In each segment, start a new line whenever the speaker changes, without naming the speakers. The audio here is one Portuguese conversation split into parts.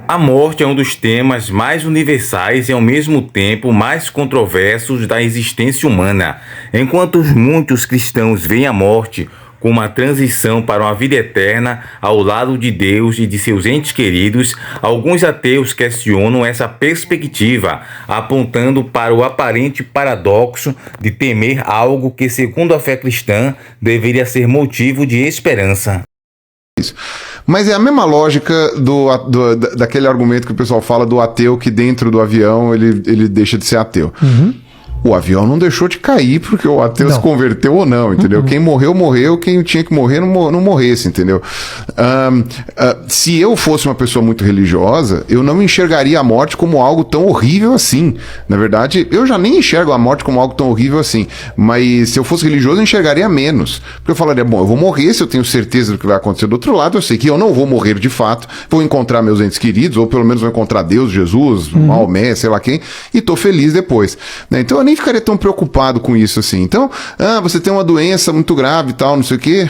A morte é um dos temas mais universais e ao mesmo tempo mais controversos da existência humana. Enquanto muitos cristãos veem a morte como uma transição para uma vida eterna ao lado de Deus e de seus entes queridos, alguns ateus questionam essa perspectiva, apontando para o aparente paradoxo de temer algo que, segundo a fé cristã, deveria ser motivo de esperança.
Mas é a mesma lógica daquele argumento que o pessoal fala do ateu que dentro do avião ele deixa de ser ateu. O avião não deixou de cair porque o ateu se converteu ou não, entendeu? Quem morreu, morreu. Quem tinha que morrer, não morresse, entendeu? Se eu fosse uma pessoa muito religiosa, eu não enxergaria a morte como algo tão horrível assim. Na verdade, eu já nem enxergo a morte como algo tão horrível assim. Mas se eu fosse religioso, eu enxergaria menos. Porque eu falaria, bom, eu vou morrer se eu tenho certeza do que vai acontecer do outro lado. Eu sei que eu não vou morrer de fato. Vou encontrar meus entes queridos, ou pelo menos vou encontrar Deus, Jesus, Maomé, sei lá quem, e tô feliz depois. Né? Então eu nem ficaria tão preocupado com isso assim. Então, você tem uma doença muito grave e tal, não sei o quê.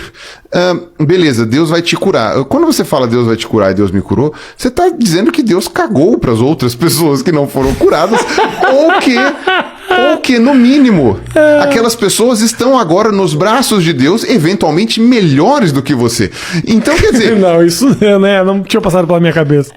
Beleza, Deus vai te curar. Quando você fala Deus vai te curar e Deus me curou, você tá dizendo que Deus cagou para as outras pessoas que não foram curadas, ou que, no mínimo, aquelas pessoas estão agora nos braços de Deus, eventualmente melhores do que você. Então, quer dizer...
Não, isso não tinha passado pela minha cabeça.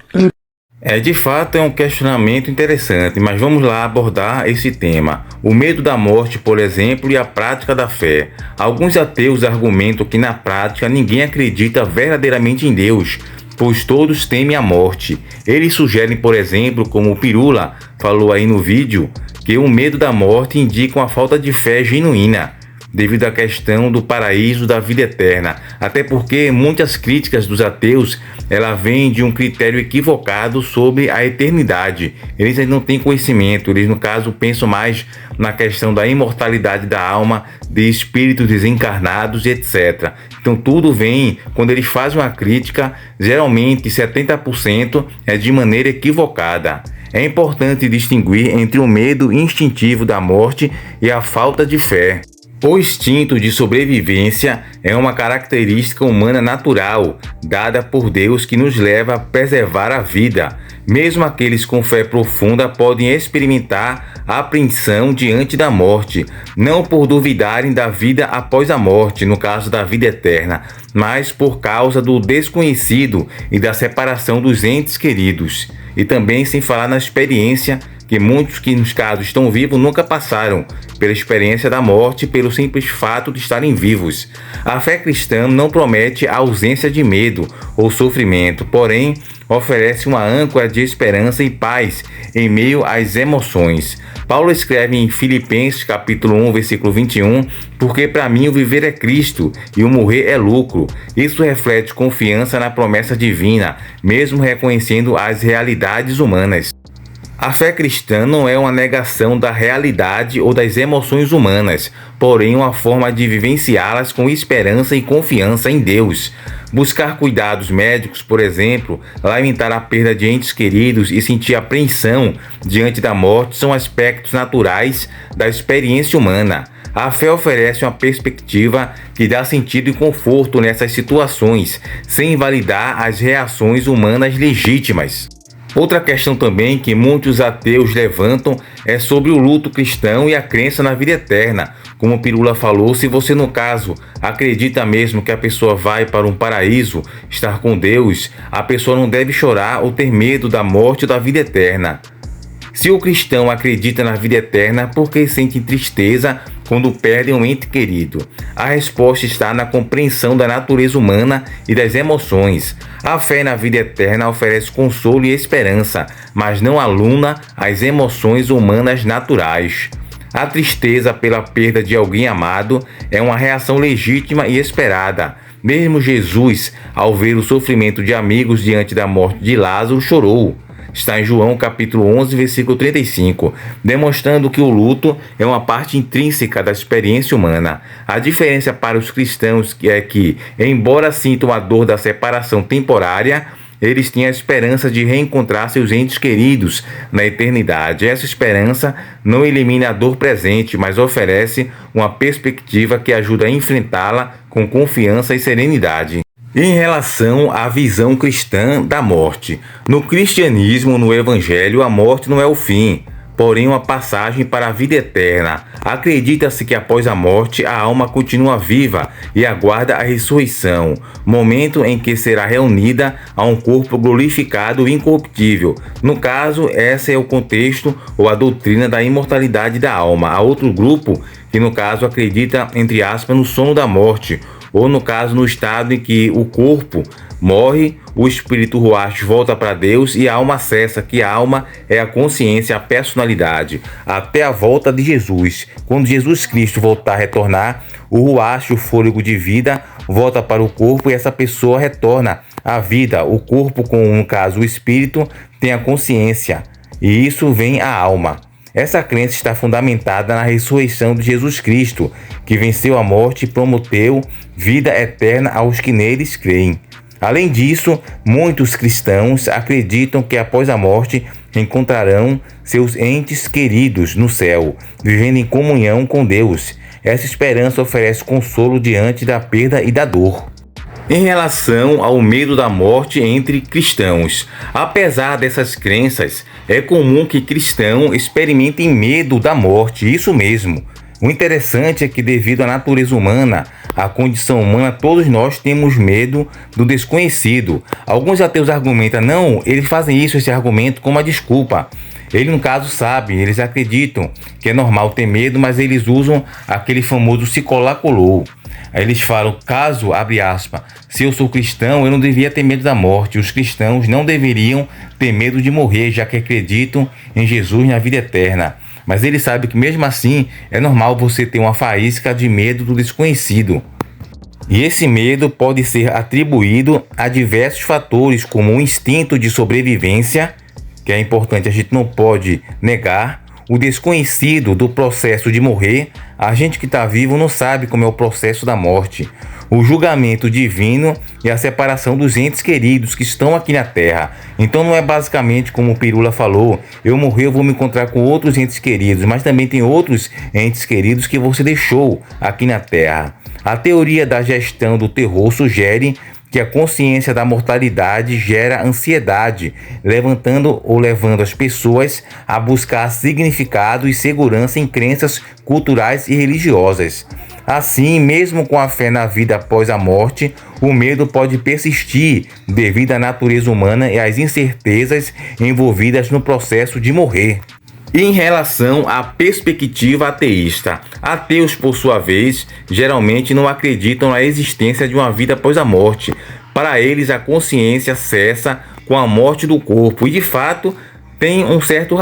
De fato é um questionamento interessante, mas vamos lá abordar esse tema. O medo da morte, por exemplo, e a prática da fé. Alguns ateus argumentam que na prática ninguém acredita verdadeiramente em Deus, pois todos temem a morte. Eles sugerem, por exemplo, como o Pirula falou aí no vídeo, que o medo da morte indica uma falta de fé genuína, devido à questão do paraíso da vida eterna, até porque muitas críticas dos ateus ela vêm de um critério equivocado sobre a eternidade. Eles não têm conhecimento, eles no caso pensam mais na questão da imortalidade da alma, de espíritos desencarnados e etc. Então tudo vem, quando eles fazem uma crítica, geralmente 70% é de maneira equivocada. É importante distinguir entre o medo instintivo da morte e a falta de fé. O instinto de sobrevivência é uma característica humana natural, dada por Deus, que nos leva a preservar a vida. Mesmo aqueles com fé profunda podem experimentar a apreensão diante da morte, não por duvidarem da vida após a morte, no caso da vida eterna, mas por causa do desconhecido e da separação dos entes queridos. E também sem falar na experiência que muitos que nos casos estão vivos nunca passaram pela experiência da morte pelo simples fato de estarem vivos. A fé cristã não promete a ausência de medo ou sofrimento, porém oferece uma âncora de esperança e paz em meio às emoções. Paulo escreve em Filipenses capítulo 1, versículo 21, porque para mim o viver é Cristo e o morrer é lucro. Isso reflete confiança na promessa divina, mesmo reconhecendo as realidades humanas. A fé cristã não é uma negação da realidade ou das emoções humanas, porém uma forma de vivenciá-las com esperança e confiança em Deus. Buscar cuidados médicos, por exemplo, lamentar a perda de entes queridos e sentir apreensão diante da morte são aspectos naturais da experiência humana. A fé oferece uma perspectiva que dá sentido e conforto nessas situações, sem invalidar as reações humanas legítimas. Outra questão também que muitos ateus levantam é sobre o luto cristão e a crença na vida eterna. Como o Pirula falou, se você no caso acredita mesmo que a pessoa vai para um paraíso, estar com Deus, a pessoa não deve chorar ou ter medo da morte ou da vida eterna. Se o cristão acredita na vida eterna, por que sente tristeza quando perde um ente querido? A resposta está na compreensão da natureza humana e das emoções. A fé na vida eterna oferece consolo e esperança, mas não aluna as emoções humanas naturais. A tristeza pela perda de alguém amado é uma reação legítima e esperada. Mesmo Jesus, ao ver o sofrimento de amigos diante da morte de Lázaro, chorou. Está em João capítulo 11, versículo 35, demonstrando que o luto é uma parte intrínseca da experiência humana. A diferença para os cristãos é que, embora sintam a dor da separação temporária, eles têm a esperança de reencontrar seus entes queridos na eternidade. Essa esperança não elimina a dor presente, mas oferece uma perspectiva que ajuda a enfrentá-la com confiança e serenidade. Em relação à visão cristã da morte, no cristianismo, no evangelho, a morte não é o fim, porém uma passagem para a vida eterna. Acredita-se que após a morte a alma continua viva e aguarda a ressurreição, momento em que será reunida a um corpo glorificado e incorruptível. No caso, esse é o contexto ou a doutrina da imortalidade da alma. Há outro grupo que no caso acredita, entre aspas, no sono da morte, ou no caso no estado em que o corpo morre, o espírito ruach volta para Deus e a alma cessa, que a alma é a consciência, a personalidade, até a volta de Jesus. Quando Jesus Cristo voltar a retornar, o ruach, o fôlego de vida, volta para o corpo e essa pessoa retorna à vida. O corpo, com no caso o espírito, tem a consciência e isso vem à alma. Essa crença está fundamentada na ressurreição de Jesus Cristo, que venceu a morte e prometeu vida eterna aos que neles creem. Além disso, muitos cristãos acreditam que após a morte encontrarão seus entes queridos no céu, vivendo em comunhão com Deus. Essa esperança oferece consolo diante da perda e da dor. Em relação ao medo da morte entre cristãos, apesar dessas crenças, é comum que cristãos experimentem medo da morte, isso mesmo. O interessante é que, devido à natureza humana, à condição humana, todos nós temos medo do desconhecido. Alguns ateus argumentam, não, eles fazem esse argumento como uma desculpa. Ele, no caso, sabe, eles acreditam que é normal ter medo, mas eles usam aquele famoso se colar colou. Aí eles falam, caso, abre aspas, se eu sou cristão, eu não devia ter medo da morte. Os cristãos não deveriam ter medo de morrer, já que acreditam em Jesus na vida eterna. Mas ele sabe que mesmo assim é normal você ter uma faísca de medo do desconhecido. E esse medo pode ser atribuído a diversos fatores, como o instinto de sobrevivência, que é importante, a gente não pode negar, o desconhecido do processo de morrer. A gente que está vivo não sabe como é o processo da morte, o julgamento divino e a separação dos entes queridos que estão aqui na Terra. Então não é basicamente como o Pirula falou, eu morrer, eu vou me encontrar com outros entes queridos, mas também tem outros entes queridos que você deixou aqui na Terra. A teoria da gestão do terror sugere que a consciência da mortalidade gera ansiedade, levantando ou levando as pessoas a buscar significado e segurança em crenças culturais e religiosas. Assim, mesmo com a fé na vida após a morte, o medo pode persistir devido à natureza humana e às incertezas envolvidas no processo de morrer. Em relação à perspectiva ateísta, ateus, por sua vez, geralmente não acreditam na existência de uma vida após a morte. Para eles, a consciência cessa com a morte do corpo e, de fato, tem um certo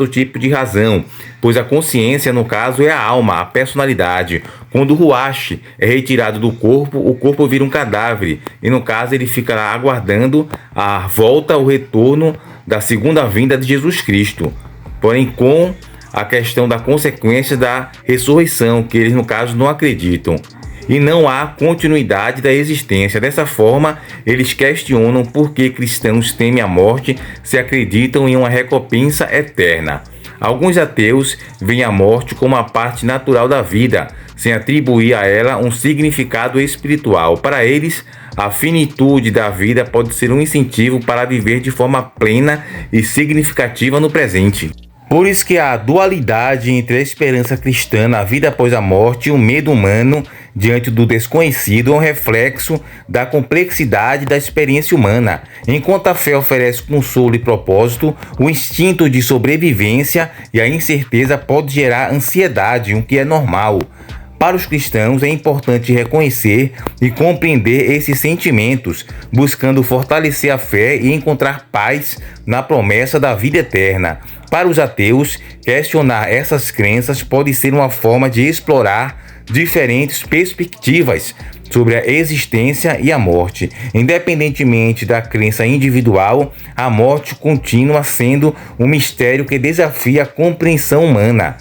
tipo de razão, pois a consciência, no caso, é a alma, a personalidade. Quando o ruach é retirado do corpo, o corpo vira um cadáver e, no caso, ele fica lá aguardando a volta, o retorno da segunda vinda de Jesus Cristo. Porém, com a questão da consequência da ressurreição, que eles, no caso, não acreditam. E não há continuidade da existência. Dessa forma, eles questionam por que cristãos temem a morte se acreditam em uma recompensa eterna. Alguns ateus veem a morte como uma parte natural da vida, sem atribuir a ela um significado espiritual. Para eles, a finitude da vida pode ser um incentivo para viver de forma plena e significativa no presente. Por isso que a dualidade entre a esperança cristã na vida após a morte e o medo humano diante do desconhecido é um reflexo da complexidade da experiência humana. Enquanto a fé oferece consolo e propósito, o instinto de sobrevivência e a incerteza pode gerar ansiedade, o que é normal. Para os cristãos é importante reconhecer e compreender esses sentimentos, buscando fortalecer a fé e encontrar paz na promessa da vida eterna. Para os ateus, questionar essas crenças pode ser uma forma de explorar diferentes perspectivas sobre a existência e a morte. Independentemente da crença individual, a morte continua sendo um mistério que desafia a compreensão humana,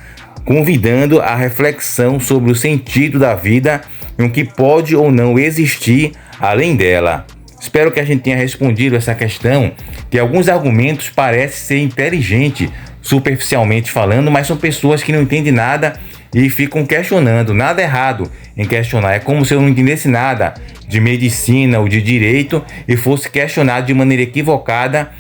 convidando a reflexão sobre o sentido da vida e o que pode ou não existir além dela. Espero que a gente tenha respondido essa questão, que alguns argumentos parecem ser inteligentes, superficialmente falando, mas são pessoas que não entendem nada e ficam questionando. Nada errado em questionar, é como se eu não entendesse nada de medicina ou de direito e fosse questionado de maneira equivocada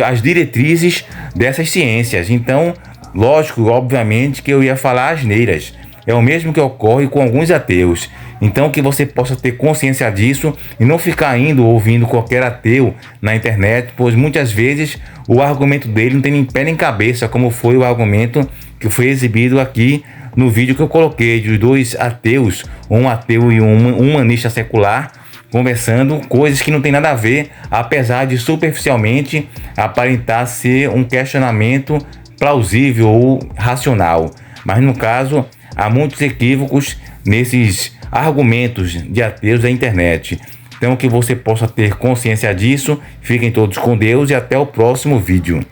as diretrizes dessas ciências. Então, lógico, obviamente que eu ia falar asneiras. É o mesmo que ocorre com alguns ateus. Então, que você possa ter consciência disso e não ficar indo ouvindo qualquer ateu na internet, pois muitas vezes o argumento dele não tem nem pé nem cabeça, como foi o argumento que foi exibido aqui no vídeo que eu coloquei de dois ateus, um ateu e um humanista secular, conversando coisas que não tem nada a ver, apesar de superficialmente aparentar ser um questionamento plausível ou racional. Mas no caso, há muitos equívocos nesses argumentos de ateus da internet. Então que você possa ter consciência disso. Fiquem todos com Deus e até o próximo vídeo.